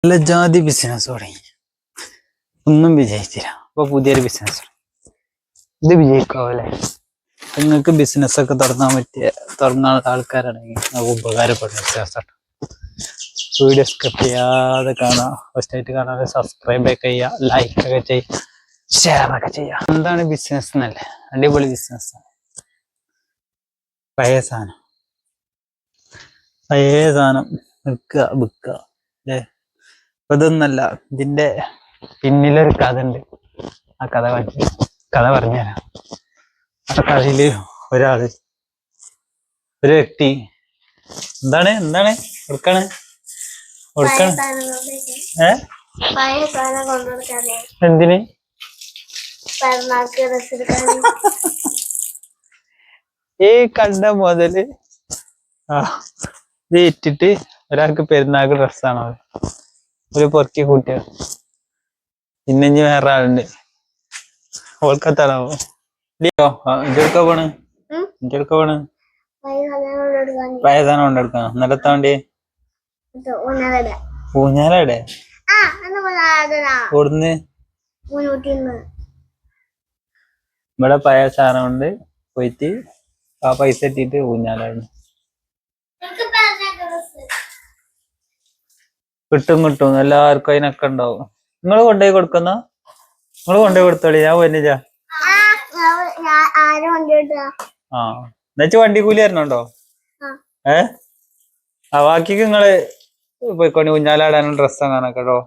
നല്ല ജാതി ബിസിനസ് തുടങ്ങി, ഒന്നും വിജയിച്ചില്ല. അപ്പൊ പുതിയൊരു ബിസിനസ്, ഇത് വിജയിക്കാവല്ലേ? നിങ്ങൾക്ക് ബിസിനസ് ഒക്കെ തുടങ്ങാൻ ആൾക്കാരാണെങ്കിൽ നമുക്ക് ഉപകാരപ്പെടുന്ന ബിസിനസ്. വീഡിയോ സ്കിപ്പ് ചെയ്യാതെ കാണാം, ഫസ്റ്റായിട്ട് കാണാതെ സബ്സ്ക്രൈബ് ഒക്കെ ചെയ്യുക, ലൈക്ക് ഒക്കെ ചെയ്യുക, ഷെയർ ഒക്കെ ചെയ്യുക. എന്താണ് ബിസിനസ് എന്നല്ലേ? അടിപൊളി ബിസിനസ് ആണ്. പഴയ സാധനം വിൽക്കുക അല്ലേ? അപ്പൊ ഇതൊന്നല്ല, ഇതിന്റെ പിന്നിലൊരു കഥ ഉണ്ട്. ആ കഥ പറഞ്ഞുതരാം. ആ കഥയില് ഒരു വ്യക്തി എന്താണ് കൊടുക്കാണ് എന്തിന്? ഈ കണ്ട മുതല് ഇത് ഇട്ടിട്ട് ഒരാൾക്ക് പെരുന്നാൾക്ക് ഡ്രസ്സാണോ ഒരു പൊറുക്കി കൂട്ടിയത്. പിന്നെ ഇനി വേറെ ആളുണ്ട്, ഓൾക്കത്താണാവോ? ഇഞ്ചെടുക്കാ പോണ് പഴയ സാധനം കൊണ്ടെടുക്കാം. എന്നിട്ട് വേണ്ടി ഊഞ്ഞാലടെ ഓടുന്ന് ഇവിടെ പഴയ സാധനം കൊണ്ട് പോയിട്ട് ആ പൈസ ഇട്ടിട്ട് ഊഞ്ഞാലായിരുന്നു. കിട്ടും എല്ലാവർക്കും അതിനൊക്കെ ഉണ്ടാവും. നിങ്ങൾ കൊണ്ടുപോയി കൊടുത്തോളി, ഞാൻ വന്നില്ല. ആ എന്നുവെച്ചാ വണ്ടി കൂലി തരണുണ്ടോ? ആ ബാക്കിക്ക് നിങ്ങള് പോയിക്കോണ്ടി, ഊഞ്ഞാലാടാനും ഡ്രസ്സ് അങ്ങനെ കേട്ടോ.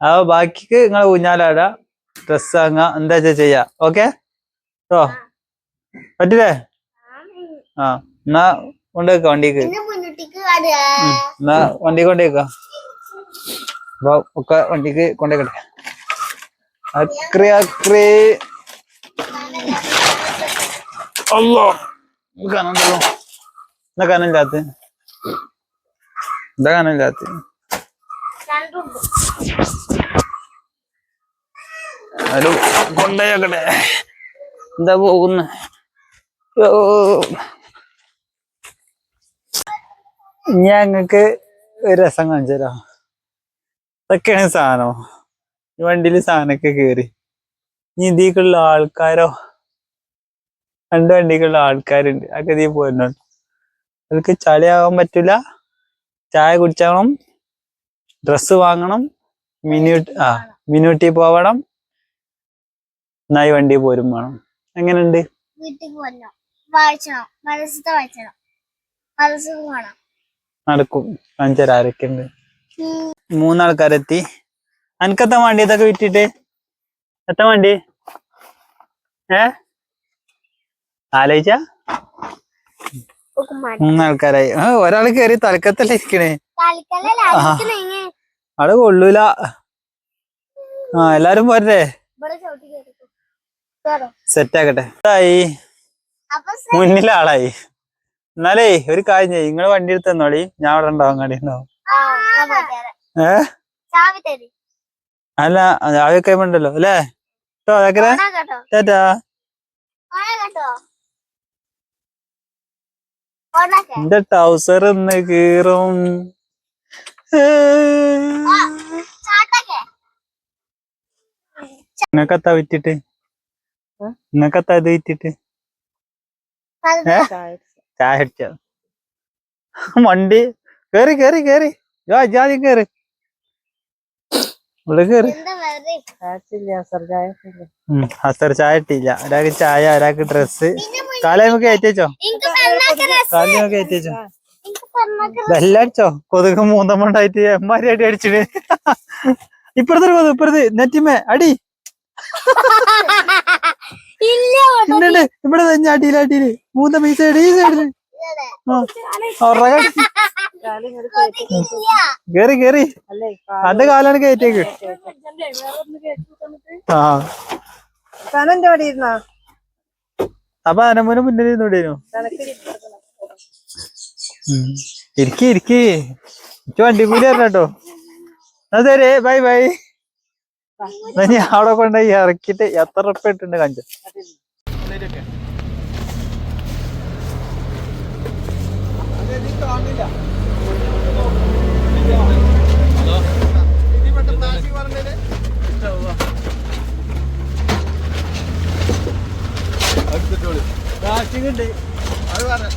ആ ബാക്കിക്ക് നിങ്ങൾ ഊഞ്ഞാലാടാ, ഡ്രസ്സ് വാങ്ങാ, എന്താ ചെയ്യാ. ഓക്കെ കേട്ടോ? പറ്റില്ലേ? ആ എന്നാ കൊണ്ടുവെക്ക വണ്ടിക്ക്. എന്നാ വണ്ടി കൊണ്ടുവെക്ക. അപ്പൊ ഒക്കെ വണ്ടിക്ക് കൊണ്ടുവെക്കട്ടെ. കനല്ലാത്ത എന്താ കനല്ലാത്ത ഹലോ കൊണ്ടുപോക്കട്ടെ. എന്താ പോകുന്ന ഞങ്ങക്ക് ഒരു രസം കാണിച്ചു തരാം. ഇതൊക്കെയാണ് സാധനം. ഈ വണ്ടിയില് സാധനമൊക്കെ കേറി. ഇനി ഇതിക്കുള്ള ആൾക്കാരോ, 2 വണ്ടിക്കുള്ള ആൾക്കാരുണ്ട്. അതൊക്കെ ഇതിൽ പോരുന്നുണ്ട്. അവർക്ക് ചളിയാവാൻ പറ്റൂല, ചായ കുടിച്ചണം, ഡ്രസ്സ് വാങ്ങണം, മിനിയൂട്ടി പോവണം, എന്നായി വണ്ടി പോരും വേണം. എങ്ങനെയുണ്ട്? നടക്കും. കാണിച്ചാൽ ആരൊക്കെ ഉണ്ട്. 3 ആൾക്കാരെത്തി. അനക്കെത്താൻ വേണ്ടി ഇതൊക്കെ വിറ്റിട്ട് എത്താൻ വേണ്ടി? ആലോചിച്ച 3 ആൾക്കാരായി. ഒരാള് കേറി തലക്കത്തല്ലേ ഇരിക്കണേ, അവിടെ കൊള്ളൂല. എല്ലാരും പോരട്ടെ, സെറ്റ് ആക്കട്ടെ. മുന്നിലെ ആളായി. എന്നാലേ ഒരു കാര്യം ചെയ്യും, നിങ്ങള് വണ്ടി എടുത്ത് തന്നോളി, ഞാൻ അവിടെ ഉണ്ടാവും, കടി ഉണ്ടാവും. അല്ല ചാവിയൊക്കെ ഉണ്ടല്ലോ അല്ലേ? ടാറ്റാ. എന്റെ ടൗസർ ഒന്ന് കീറും. നിങ്ങൾക്കെത്താ വിറ്റിട്ട്? നിങ്ങൾക്കെത്താ ഇത് വിറ്റിട്ട്? ചായ അടിച്ച വണ്ടി കേറി ജാതി കേറി അസർ ചായ ഇട്ടില്ല. ഒരാൾക്ക് ചായ, ഒരാൾക്ക് ഡ്രസ്സ്. കാലമൊക്കെ കയറ്റിച്ചോ, ബെല്ലടിച്ചോ. കൊതുക് 3 ഉണ്ടായിട്ട് എമ്മാരി അടി അടിച്ചിട്ട്. ഇപ്പുറത്ത് നെറ്റിമേ അടി. ഇവിടെ തന്നെ അടിയില് 3 പൈസ ഈ സൈഡില്. കേറി അന്റെ കാലാണ് കയറ്റേക്ക്. അപ്പൊ അനമൂനെ മുന്നിൽ ഇരുന്നൂടേനു. ഇരിക്കി വണ്ടി കൂലി തരണട്ടോ. അതെ, ബൈ. അവിടെ കൊണ്ടുപോയി ഇറക്കിട്ട് എത്ര ഉറുപ്പിക ഇട്ടുണ്ട് കാണിച്ചു. പ്ലാസ്റ്റിക് ഉണ്ട്, പ്ലാസ്റ്റിക് ഉണ്ട്. അത് പറഞ്ഞ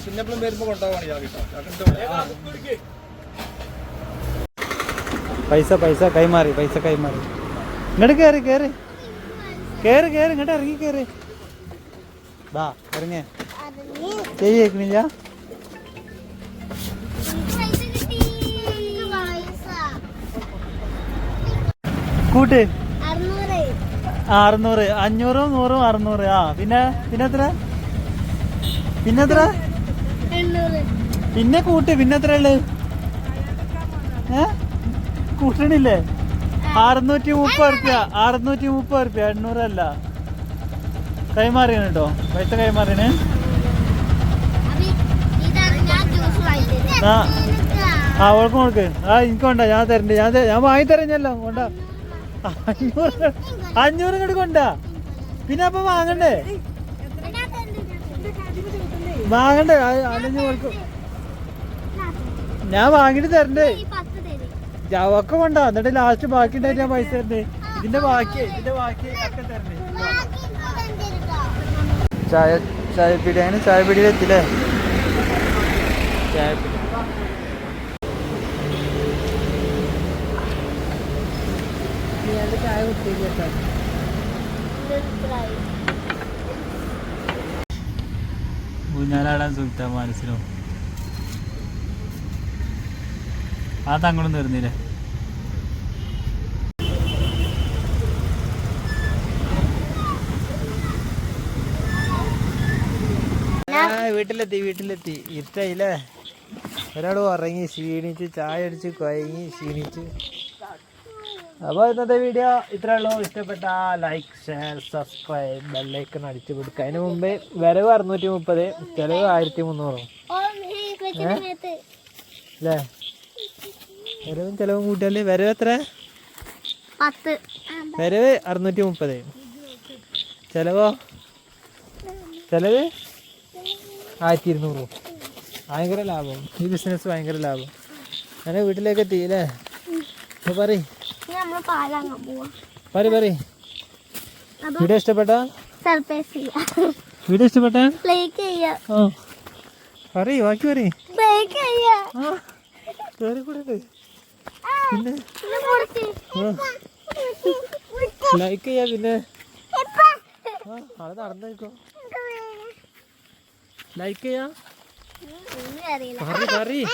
പിന്നെപ്പോഴും വരുമ്പോ കൊണ്ടുപോകാണ്. പൈസ പൈസ കൈമാറി, പൈസ കൈമാറി. ഇങ്ങോട്ട് കേറി കേറി കേറി കേറി ഇങ്ങോട്ട് ഇറങ്ങി കേറി. വാ ഇറങ്ങിയ ചെയ്യണില്ല. കൂട്ട് 600, 500, 100, 600. ആ പിന്നെത്ര പിന്നെ കൂട്ട് പിന്നെത്ര ഉള്ളത്? കൂട്ടണില്ലേ? 630 റുപ്യ, 630 റുപ്യ, 800 അല്ല. കൈമാറിയാണ് കേട്ടോ, പൈസ കൈമാറിയാണ്. ആ ഓൾക്ക് കൊടുക്ക്. ആ എനിക്ക് വേണ്ട, ഞാൻ തരണ്ട്, ഞാൻ വാങ്ങി തരഞ്ഞല്ലോ. കൊണ്ട 500 ഇങ്ങോട്ട് കൊണ്ടാ. പിന്നെ അപ്പൊ വാങ്ങണ്ടേ അല്ലെങ്കിൽ കൊടുക്കും. ഞാൻ വാങ്ങിട്ട് തരണ്ടേ, ഒക്കെ കൊണ്ടാ. എന്നിട്ട് ലാസ്റ്റ് ബാക്കി ഉണ്ടായിട്ട് ഞാൻ പൈസ തരണ്ടേ. ഇതിന്റെ ബാക്കി ഒക്കെ തരണ്ടേ. ചായപ്പിടി, അങ്ങനെ ചായപ്പിടിയിലെത്തില്ലേ? ചായപ്പിടി ചായ കുത്തിയിട്ടോ. ഊഞ്ഞാലാടാൻ സുൽത്താൻ മനസ്സിലോ ആ തങ്ങളും തീർന്നില്ലേ? വീട്ടിലെത്തി ഇരുട്ടായില്ലേ? ഒരാൾ ഉറങ്ങി ക്ഷീണിച്ച്, ചായ അടിച്ച് കുഴങ്ങി ക്ഷീണിച്ച്. അപ്പോൾ ഇന്നത്തെ വീഡിയോ ഇത്രേ ഉള്ളൂ. ഇഷ്ടപ്പെട്ട ലൈക്ക്, ഷെയർ, സബ്സ്ക്രൈബ്, ബെല്ലൈക്കൺ അടിച്ചു കൊടുക്കുക. അതിന് മുമ്പേ വരവ് 630, ചിലവ് 1300 അല്ലേ? വരവും ചിലവും കൂട്ടിയാല് വരവ് എത്ര? വരവ് 630, ചിലവോ? ചിലവ് 1200. ഭയങ്കര ലാഭം. ഈ ബിസിനസ് ഭയങ്കര ലാഭം. ഞാൻ വീട്ടിലേക്ക് എത്തിയില്ലേ? അപ്പോൾ പറയും വീഡിയോ ഇഷ്ടപ്പെട്ട പറയ്, ബാക്കി പറയ്. പിന്നെ ലൈക്ക് ചെയ്യാ. പിന്നെ അത് നടന്നേക്കോ, ലൈക്ക് ചെയ്യാ. പറയ്